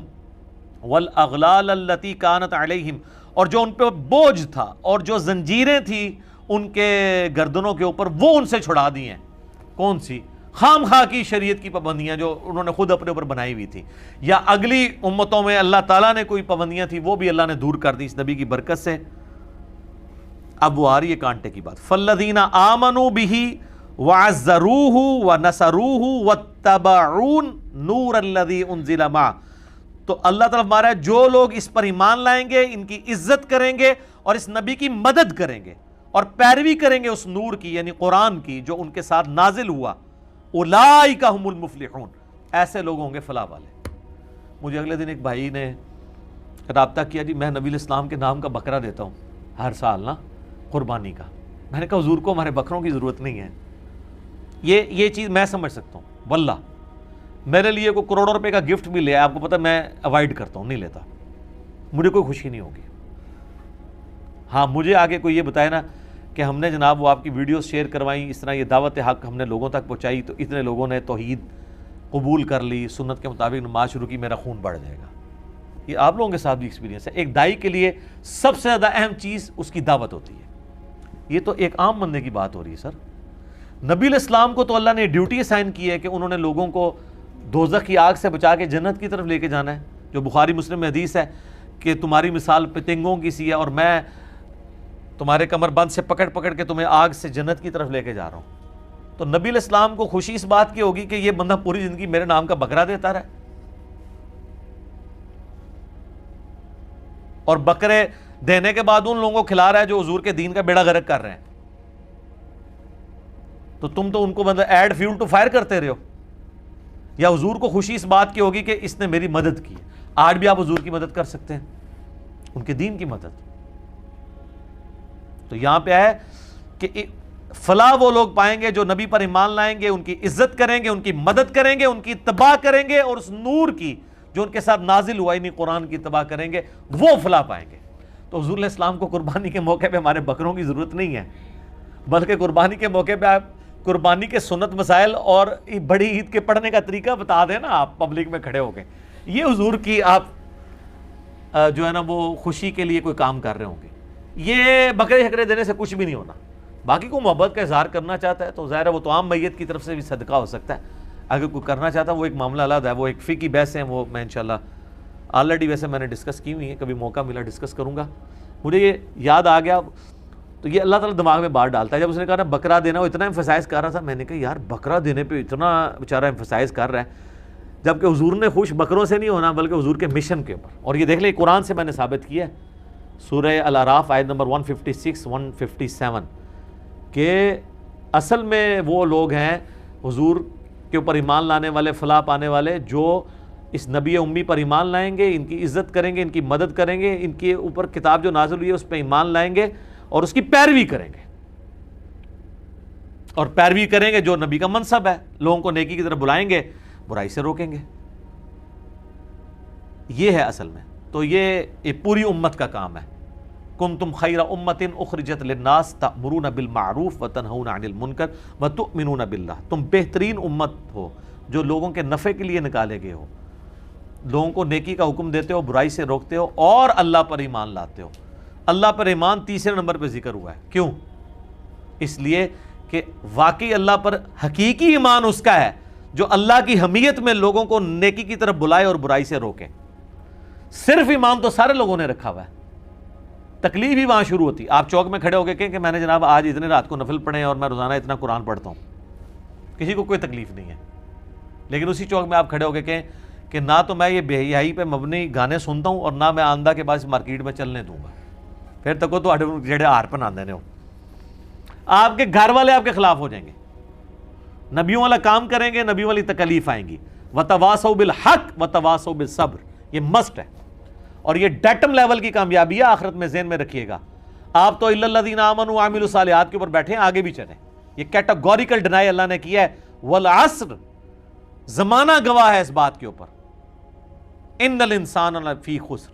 وَالْأَغْلَالَ الَّتِي كَانَتْ عَلَيْهِمْ، اور جو ان پہ بوجھ تھا اور جو زنجیریں تھی ان کے گردنوں کے اوپر، وہ ان سے چھڑا دی ہیں. کون سی؟ خام خواہ کی شریعت کی پابندیاں جو انہوں نے خود اپنے اوپر بنائی ہوئی تھی، یا اگلی امتوں میں اللہ تعالیٰ نے کوئی پابندیاں تھی وہ بھی اللہ نے دور کر دی اس نبی کی برکت سے. اب وہ آ رہی ہے کانٹے کی بات. فالذین آمنوا بہ وعزروہ ونصروہ واتبعوا النور الذی انزل معہ. تو اللہ تعالیٰ ہمارا جو لوگ اس پر ایمان لائیں گے، ان کی عزت کریں گے اور اس نبی کی مدد کریں گے اور پیروی کریں گے اس نور کی، یعنی قرآن کی، جو ان کے ساتھ نازل ہوا، اولئک ھم المفلحون، ایسے لوگ ہوں گے فلاح والے. مجھے اگلے دن ایک بھائی نے رابطہ کیا، جی میں نبی علیہ السلام کے نام کا بکرا دیتا ہوں ہر سال نا، قربانی کا. میں نے کہا حضور کو ہمارے بکروں کی ضرورت نہیں ہے. یہ چیز میں سمجھ سکتا ہوں، واللہ میرے لیے کوئی کروڑوں روپے کا گفٹ بھی لے، آپ کو پتہ میں اوائڈ کرتا ہوں، نہیں لیتا، مجھے کوئی خوشی نہیں ہوگی. ہاں مجھے آگے کوئی یہ بتائے نا کہ ہم نے جناب وہ آپ کی ویڈیوز شیئر کروائیں، اس طرح یہ دعوت حق ہم نے لوگوں تک پہنچائی تو اتنے لوگوں نے توحید قبول کر لی، سنت کے مطابق نماز شروع کی، میرا خون بڑھ جائے گا. یہ آپ لوگوں کے ساتھ بھی ایکسپیرینس ہے. ایک دائی کے لیے سب سے زیادہ اہم چیز اس کی دعوت ہوتی ہے. یہ تو ایک عام بندے کی بات ہو رہی ہے سر. نبی علیہ السلام کو تو اللہ نے ڈیوٹی اسائن کی ہے کہ انہوں نے لوگوں کو دوزخ کی آگ سے بچا کے جنت کی طرف لے کے جانا ہے. جو بخاری مسلم میں حدیث ہے کہ تمہاری مثال پتنگوں کی سی ہے اور میں تمہارے کمر بند سے پکڑ پکڑ کے تمہیں آگ سے جنت کی طرف لے کے جا رہا ہوں. تو نبی علیہ السلام کو خوشی اس بات کی ہوگی کہ یہ بندہ پوری زندگی میرے نام کا بکرا دیتا رہا. اور بکرے دینے کے بعد ان لوگوں کو کھلا رہا ہے جو حضور کے دین کا بیڑا غرق کر رہے ہیں. تو تم تو ان کو مطلب ایڈ فیول ٹو فائر کرتے رہے ہو. یا حضور کو خوشی اس بات کی ہوگی کہ اس نے میری مدد کی. آج بھی آپ حضور کی مدد کر سکتے ہیں, ان کے دین کی مدد. تو یہاں پہ ہے کہ فلاح وہ لوگ پائیں گے جو نبی پر ایمان لائیں گے, ان کی عزت کریں گے, ان کی مدد کریں گے, ان کی اتباع کریں گے, اور اس نور کی جو ان کے ساتھ نازل ہوا نہیں قرآن کی اتباع کریں گے, وہ فلاح پائیں گے. تو حضور علیہ السلام کو قربانی کے موقع پہ ہمارے بکروں کی ضرورت نہیں ہے, بلکہ قربانی کے موقع پہ آپ قربانی کے سنت مسائل اور بڑی عید کے پڑھنے کا طریقہ بتا دیں نا آپ پبلک میں کھڑے ہو کے. یہ حضور کی آپ جو ہے نا وہ خوشی کے لیے کوئی کام کر رہے ہوں گے. یہ بکرے شکرے دینے سے کچھ بھی نہیں ہونا. باقی کوئی محبت کا اظہار کرنا چاہتا ہے تو ظاہر ہے وہ تو عام میت کی طرف سے بھی صدقہ ہو سکتا ہے. اگر کوئی کرنا چاہتا ہے وہ ایک معاملہ علیحدہ ہے, وہ ایک فقہی بحث ہے, وہ میں انشاءاللہ آلریڈی ویسے میں نے ڈسکس کی ہوئی ہے, کبھی موقع ملا ڈسکس کروں گا. مجھے یہ یاد آ گیا تو یہ اللہ تعالیٰ دماغ میں بات ڈالتا ہے. جب اس نے کہا نا بکرا دینا, وہ اتنا ایمفسائز کر رہا تھا, میں نے کہا یار بکرا دینے پہ اتنا بیچارہ ایمفسائز کر رہا ہے, جبکہ حضور نے خوش بکروں سے نہیں ہونا بلکہ حضور کے مشن کے اوپر. اور یہ دیکھ لیں قرآن سے میں نے ثابت کیا ہے, سورہ الاعراف آیت نمبر 156 157 کہ اصل میں وہ لوگ ہیں حضور کے اوپر ایمان لانے والے, فلاح پانے والے, جو اس نبی امی پر ایمان لائیں گے, ان کی عزت کریں گے, ان کی مدد کریں گے, ان کے اوپر کتاب جو نازل ہوئی ہے اس پہ ایمان لائیں گے اور اس کی پیروی کریں گے. اور پیروی کریں گے جو نبی کا منصب ہے, لوگوں کو نیکی کی طرف بلائیں گے, برائی سے روکیں گے. یہ ہے اصل میں. تو یہ پوری امت کا کام ہے. کنتم خیر امت اخرجت للناس تأمرون بالمعروف وتنہون عن المنکر وتؤمنون باللہ. تم بہترین امت ہو جو لوگوں کے نفع کے لیے نکالے گئے ہو, لوگوں کو نیکی کا حکم دیتے ہو, برائی سے روکتے ہو, اور اللہ پر ایمان لاتے ہو. اللہ پر ایمان تیسرے نمبر پہ ذکر ہوا ہے. کیوں؟ اس لیے کہ واقعی اللہ پر حقیقی ایمان اس کا ہے جو اللہ کی حمیت میں لوگوں کو نیکی کی طرف بلائے اور برائی سے روکے. صرف ایمان تو سارے لوگوں نے رکھا ہوا ہے, تکلیف ہی وہاں شروع ہوتی. آپ چوک میں کھڑے ہو کے کہیں کہ میں نے جناب آج اتنے رات کو نفل پڑھے اور میں روزانہ اتنا قرآن پڑھتا ہوں, کسی کو کوئی تکلیف نہیں ہے. لیکن اسی چوک میں آپ کھڑے ہو کے کہیں کہ نہ تو میں یہ بے حیائی پہ مبنی گانے سنتا ہوں اور نہ میں آندہ کے بعد مارکیٹ میں چلنے دوں گا, پھر تک تو جڑے ہار پنا دینے ہو, آپ کے گھر والے آپ کے خلاف ہو جائیں گے. نبیوں والا کام کریں گے, نبیوں والی تکلیف آئیں گی. وتواصوا بالحق وتواصوا بالصبر, یہ مسٹ ہے. اور یہ ڈیٹم لیول کی کامیابی ہے آخرت میں, ذہن میں رکھیے گا. آپ تو الا الذین آمنوا وعملوا الصالحات کے اوپر بیٹھے ہیں, آگے بھی چلیں. یہ کیٹاگوریکل ڈینائی اللہ نے کیا ہے. والعصر, زمانہ گواہ ہے اس بات کے اوپر. ان الانسان لفی خسر,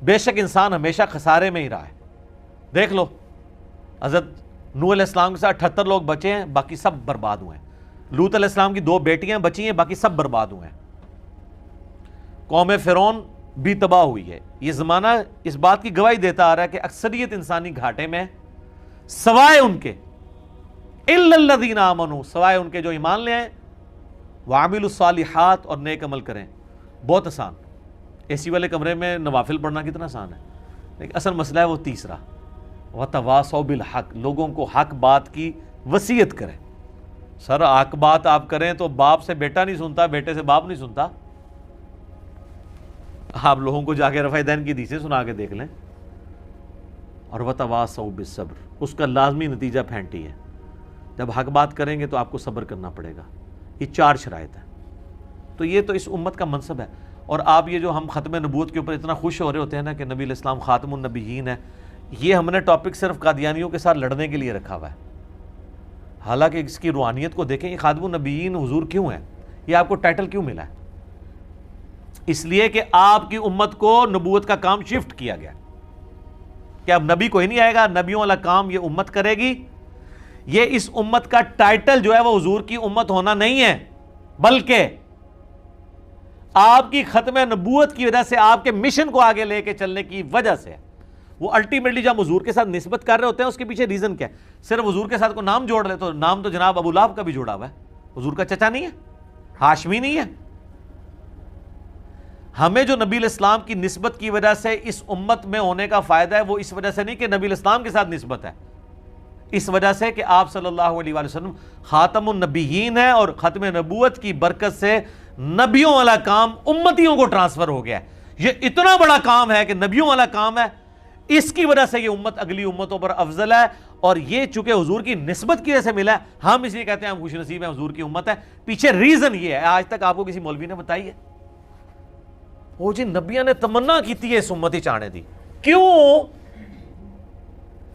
بے شک انسان ہمیشہ خسارے میں ہی رہا ہے. دیکھ لو حضرت نوح علیہ السلام کے ساتھ 78 لوگ بچے ہیں, باقی سب برباد ہوئے ہیں. لوط علیہ السلام کی 2 بیٹیاں بچی ہیں, باقی سب برباد ہوئے ہیں. قوم فرعون بھی تباہ ہوئی ہے. یہ زمانہ اس بات کی گواہی دیتا آ رہا ہے کہ اکثریت انسانی گھاٹے میں, سوائے ان کے الا الذین آمنوا, سوائے ان کے جو ایمان لے آئیں, وعملوا الصالحات, اور نیک عمل کریں. بہت آسان, اے سی والے کمرے میں نوافل پڑھنا کتنا آسان ہے. لیکن اصل مسئلہ ہے وہ تیسرا, وتواصوا بالحق, لوگوں کو حق بات کی وصیت کریں. سر حق بات آپ کریں تو باپ سے بیٹا نہیں سنتا, بیٹے سے باپ نہیں سنتا. آپ لوگوں کو جا کے رفع دین کی حدیثیں سنا کے دیکھ لیں. اور وتواصوا بالصبر, اس کا لازمی نتیجہ پھینٹی ہے. جب حق بات کریں گے تو آپ کو صبر کرنا پڑے گا. یہ 4 شرائط ہیں. تو یہ تو اس امت کا منصب ہے. اور آپ یہ جو ہم ختم نبوت کے اوپر اتنا خوش ہو رہے ہوتے ہیں نا کہ نبی علیہ السلام خاتم النبیین ہے, یہ ہم نے ٹاپک صرف قادیانیوں کے ساتھ لڑنے کے لیے رکھا ہوا ہے. حالانکہ اس کی روحانیت کو دیکھیں, یہ خاتم النبیین حضور کیوں ہے, یہ آپ کو ٹائٹل کیوں ملا ہے؟ اس لیے کہ آپ کی امت کو نبوت کا کام شفٹ کیا گیا کہ اب نبی کوئی نہیں آئے گا, نبیوں والا کام یہ امت کرے گی. یہ اس امت کا ٹائٹل جو ہے وہ حضور کی امت ہونا نہیں ہے, بلکہ آپ کی ختم نبوت کی وجہ سے, آپ کے مشن کو آگے لے کے چلنے کی وجہ سے. وہ الٹیمیٹلی جب حضور کے ساتھ نسبت کر رہے ہوتے ہیں اس کے پیچھے ریزن کیا ہے؟ صرف حضور کے ساتھ کو نام جوڑ لے تو نام تو جناب ابو لہب کا بھی جوڑا ہوا ہے, حضور کا چچا نہیں ہے, ہاشمی نہیں ہے. ہمیں جو نبی علیہ السلام کی نسبت کی وجہ سے اس امت میں ہونے کا فائدہ ہے, وہ اس وجہ سے نہیں کہ نبی علیہ السلام کے ساتھ نسبت ہے, اس وجہ سے کہ آپ صلی اللہ علیہ وآلہ وسلم خاتم النبیین ہیں, اور ختم نبوت کی برکت سے نبیوں والا کام امتیوں کو ٹرانسفر ہو گیا ہے. یہ اتنا بڑا کام ہے کہ نبیوں والا کام ہے, اس کی وجہ سے یہ امت اگلی امتوں پر افضل ہے، اور یہ چونکہ حضور کی نسبت کی وجہ سے ملا ہے، ہم اس لیے کہتے ہیں ہم خوش نصیب ہیں، حضور کی امت ہے۔ پیچھے ریزن یہ ہے، آج تک آپ کو کسی مولوی نے بتائی ہے؟ وہ جی نبیوں نے تمنا کیتی ہے اس امتی چاہنے دی، کیوں؟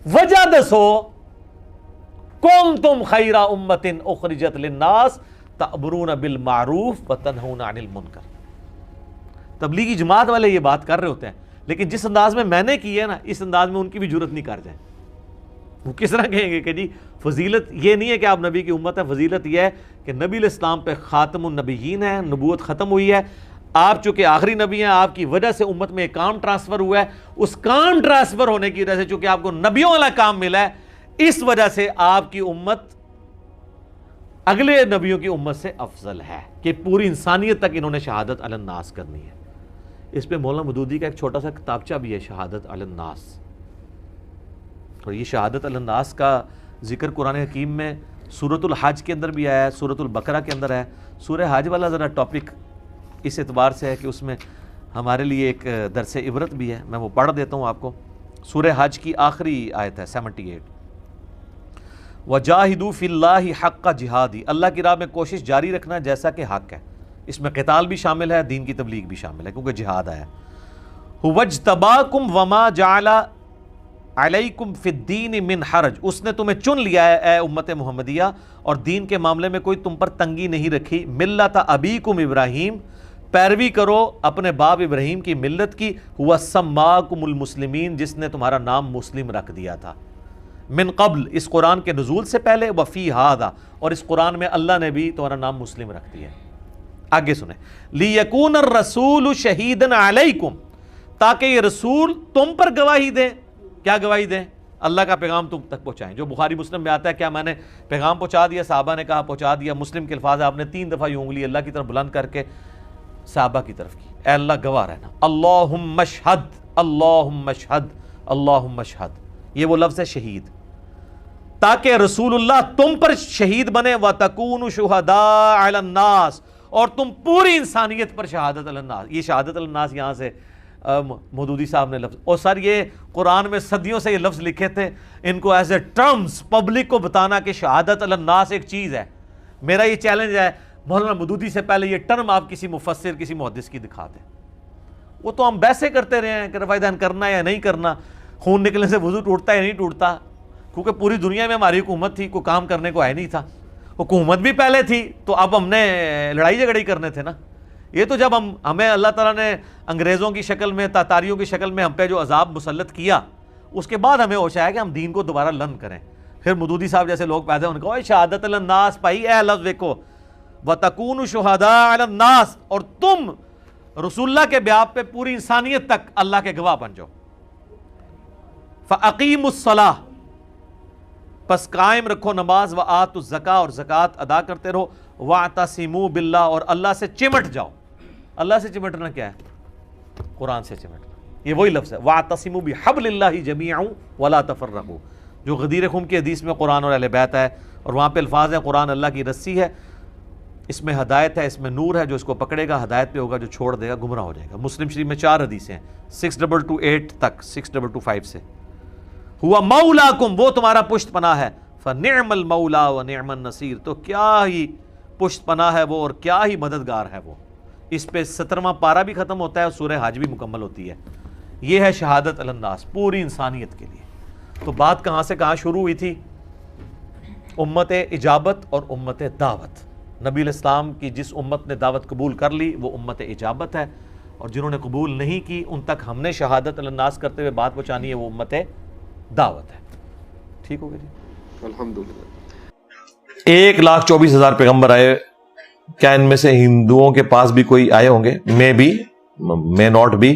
وجہ دسو۔ کنتم خیر امت اخرجت للناس تأمرون بالمعروف وتنہون عن المنکر۔ تبلیغی جماعت والے یہ بات کر رہے ہوتے ہیں، لیکن جس انداز میں نے کی ہے نا، اس انداز میں ان کی بھی جرت نہیں کر جائیں۔ وہ کس طرح کہیں گے کہ جی فضیلت یہ نہیں ہے کہ آپ نبی کی امت ہے، فضیلت یہ ہے کہ نبی علیہ السلام پہ خاتم النبیین ہے، نبوت ختم ہوئی ہے، آپ چونکہ آخری نبی ہیں، آپ کی وجہ سے امت میں ایک کام ٹرانسفر ہوا ہے، اس کام ٹرانسفر ہونے کی وجہ سے چونکہ آپ کو نبیوں والا کام ملا ہے، اس وجہ سے آپ کی امت اگلے نبیوں کی امت سے افضل ہے کہ پوری انسانیت تک انہوں نے شہادت علی الناس کرنی ہے۔ اس پہ مولانا مودودی کا ایک چھوٹا سا کتابچہ بھی ہے، شہادت علی الناس، اور یہ شہادت علی الناس کا ذکر قرآن حکیم میں سورۃ الحج کے اندر بھی آیا ہے، سورۃ البقرہ کے اندر ہے۔ سورہ حج والا ذرا ٹاپک اس اعتبار سے ہے کہ اس میں ہمارے لیے ایک درس عبرت بھی ہے، میں وہ پڑھ دیتا ہوں آپ کو۔ سورہ حج کی آخری آیت ہے 78، وَجَاهِدُوا فِي اللَّهِ حَقَّ جِهَادِ، اللہ کی راہ میں کوشش جاری رکھنا جیسا کہ حق ہے۔ اس میں قتال بھی شامل ہے، دین کی تبلیغ بھی شامل ہے، کیونکہ جہاد آیا۔ هُوَ اجْتَبَاكُمْ وَمَا جَعَلَ عَلَيْكُمْ فِي الدِّينِ مِنْ حَرَج، اس نے تمہیں چن لیا ہے اے امت محمدیہ، اور دین کے معاملے میں کوئی تم پر تنگی نہیں رکھی۔ ملت ابیکم ابراہیم، پیروی کرو اپنے باپ ابراہیم کی ملت کی۔ هُوَ سَمَّاكُمُ الْمُسْلِمِينَ، جس نے تمہارا نام مسلم رکھ دیا تھا، من قبل، اس قرآن کے نزول سے پہلے، وفی ہذا، اور اس قرآن میں اللہ نے بھی تمہارا نام مسلم رکھ دیا ہے۔ آگے سنیں، لیکون الرسول شہیدًا علیکم، تاکہ یہ رسول تم پر گواہی دیں۔ کیا گواہی دیں؟ اللہ کا پیغام تم تک پہنچائیں۔ جو بخاری مسلم میں آتا ہے، کیا میں نے پیغام پہنچا دیا؟ صحابہ نے کہا پہنچا دیا۔ مسلم کے الفاظ ہے، آپ نے 3 دفعہ یہ انگلی اللہ کی طرف بلند کر کے صحابہ کی طرف کی، اے اللہ گواہ رہنا، اللہم اشہد، اللہم اشہد، اللہم اشہد، یہ وہ لفظ ہے شہید، تاکہ رسول اللہ تم پر شہید بنے، وَتَكُونُوا شُهَدَاءَ عَلَى النَّاسِ، اور تم پوری انسانیت پر شہادت علی الناس۔ یہ شہادت علی الناس یہاں سے مودودی صاحب نے لفظ، اور سر یہ قرآن میں صدیوں سے یہ لفظ لکھے تھے، ان کو ایز اے ٹرمز پبلک کو بتانا کہ شہادت علی الناس ایک چیز ہے۔ میرا یہ چیلنج ہے، مولانا مودودی سے پہلے یہ ٹرم آپ کسی مفسر، کسی محدث کی دکھا دیں۔ وہ تو ہم بحثیں کرتے رہے ہیں کہ رفع دہن کرنا ہے یا نہیں کرنا، خون نکلنے سے وضو ٹوٹتا ہے یا نہیں ٹوٹتا، کیونکہ پوری دنیا میں ہماری حکومت تھی، کوئی کام کرنے کو ہے نہیں تھا۔ حکومت بھی پہلے تھی تو اب ہم نے لڑائی جھگڑے کرنے تھے نا۔ یہ تو جب ہمیں اللہ تعالیٰ نے انگریزوں کی شکل میں، تاتاریوں کی شکل میں ہم پہ جو عذاب مسلط کیا، اس کے بعد ہمیں ہوش آیا کہ ہم دین کو دوبارہ لرن کریں۔ پھر مودودی صاحب جیسے لوگ پیدا ہونے کو شہادت علی الناس پائی، اے لفظ دیکھو، وَتَكُونُوا شُهَدَاءَ عَلَى النَّاسِ، اور تم رسول اللہ کے بیاب پہ پوری انسانیت تک اللہ کے گواہ بن جاؤ۔ فَأَقِيمُوا الصَّلَاةَ، پس قائم رکھو نماز، وَآتُوا الزَّكَاةَ، اور زکوٰۃ ادا کرتے رہو، وَاعْتَصِمُوا بِاللَّهِ، اور اللہ سے چمٹ جاؤ۔ اللہ سے چمٹنا کیا ہے؟ قرآن سے چمٹنا، یہ وہی لفظ ہے، وَاعْتَصِمُوا بِحَبْلِ اللَّهِ جَمِيعًا وَلَا تَفَرَّقُوا، جو غدیر خم کی حدیث میں قرآن اور اہل بیت ہے، اور وہاں پہ الفاظ ہیں قرآن اللہ کی رسی ہے، اس میں ہدایت ہے، اس میں نور ہے، جو اس کو پکڑے گا ہدایت پہ ہوگا، جو چھوڑ دے گا گمراہ ہو جائے گا۔ مسلم شریف میں 4 حدیثیں ہیں، 6228 تک، 6225 سے، ہوا مولاکم، وہ تمہارا پشت پناہ ہے، فنعم المولا ونعم النصیر، تو کیا ہی پشت پناہ ہے وہ اور کیا ہی مددگار ہے وہ۔ اس پہ 17واں پارہ بھی ختم ہوتا ہے اور سورہ حج بھی مکمل ہوتی ہے۔ یہ ہے شہادت علی الناس پوری انسانیت کے لیے۔ تو بات کہاں سے کہاں شروع ہوئی تھی؟ امت اجابت اور امت دعوت۔ نبی علیہ السلام کی جس امت نے دعوت قبول کر لی وہ امت اجابت ہے، اور جنہوں نے قبول نہیں کی ان تک ہم نے شہادت علی الناس کرتے ہوئے بات پہنچانی ہے، وہ امت دعوت ہے۔ ٹھیک ہو گیا جی؟ الحمدللہ۔ 1,24,000 پیغمبر آئے، کیا ان میں سے ہندوؤں کے پاس بھی کوئی آئے ہوں گے؟ مے ناٹ بھی۔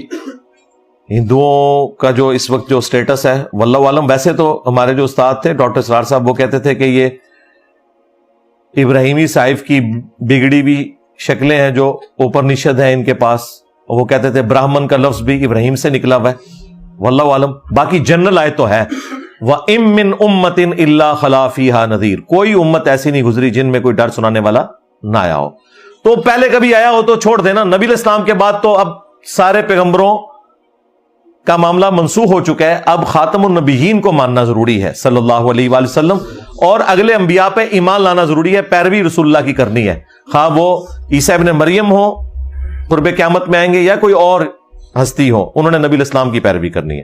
ہندوؤں کا جو اس وقت جو سٹیٹس ہے واللہ عالم، ویسے تو ہمارے جو استاد تھے ڈاکٹر اسرار صاحب، وہ کہتے تھے کہ یہ ابراہیمی صائف کی بگڑی بھی شکلیں ہیں جو اوپرنشد ہیں ان کے پاس، وہ کہتے تھے براہمن کا لفظ بھی ابراہیم سے نکلا ہوا ہے، واللہ عالم۔ باقی جنرل آئے تو ہے، وَإِن مِّنْ أُمَّةٍ إِلَّا خَلَا فِيهَا نَذِيرٌ، کوئی امت ایسی نہیں گزری جن میں کوئی ڈر سنانے والا نہ آیا ہو۔ تو پہلے کبھی آیا ہو تو چھوڑ دینا، نبی علیہ السلام کے بعد تو اب سارے پیغمبروں کا معاملہ منسوخ ہو چکا ہے، اب خاتم النبیین کو ماننا ضروری ہے صلی اللہ علیہ وآلہ وسلم، اور اگلے انبیاء پہ ایمان لانا ضروری ہے، پیروی رسول اللہ کی کرنی ہے، خواہ وہ عیسیٰ ابن مریم ہو قرب قیامت میں آئیں گے یا کوئی اور ہستی ہو، انہوں نے نبی الاسلام کی پیروی کرنی ہے۔